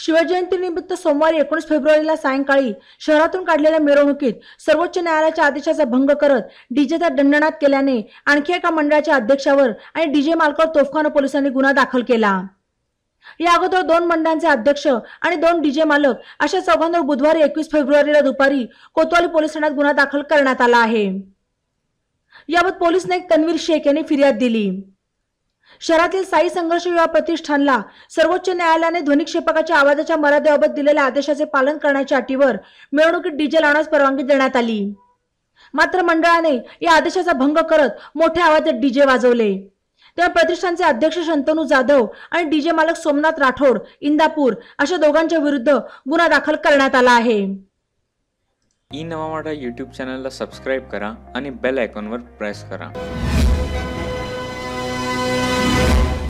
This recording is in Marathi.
शिवजयंतीनिमित्त सोमवारी 19 फेब्रुवारीला सायंकाळी शहरातून काढलेल्या मिरवणुकीत सर्वोच्च न्यायालयाच्या आदेशाचा भंग करत डीजेचा दणदणाट केल्याने आणखी एका मंडळाच्या अध्यक्षावर आणि डीजे मालकावर तोफखाना पोलिसांनी गुन्हा दाखल केला। या अगोदर 2 मंडळांचे अध्यक्ष आणि 2 डीजे मालक अशा चौघांवर बुधवारी 21 फेब्रुवारीला दुपारी कोतवाली पोलीस ठाण्यात गुन्हा दाखल करण्यात आला आहे। याबाबत पोलीस नाईक तन्वीर शेख यांनी फिर्याद दिली। शहरातील साई संघर्ष युवा प्रतिष्ठानला सर्वोच्च न्यायालयाने ध्वनिक्षेपकाच्या आवाजाच्या मर्यादेबाबत दिलेल्या आदेशाचे पालन करण्याच्या अटीवर मिरवणुकीत डीजे लावण्यास परवानगी देण्यात आली। मात्र मंडळाने या आदेशाचा भंग करत मोठ्या आवाजात डीजे वाजवले। तेव्हा प्रतिष्ठानचे अध्यक्ष शंतनू जाधव आणि डीजे मालक सोमनाथ राठोड इंदापूर अशा दोघांच्या विरुद्ध गुन्हा दाखल करण्यात आला आहे। ई नवा मराठा यूट्यूब चॅनलला सबस्क्राइब करा आणि बेल आयकॉनवर प्रेस करा।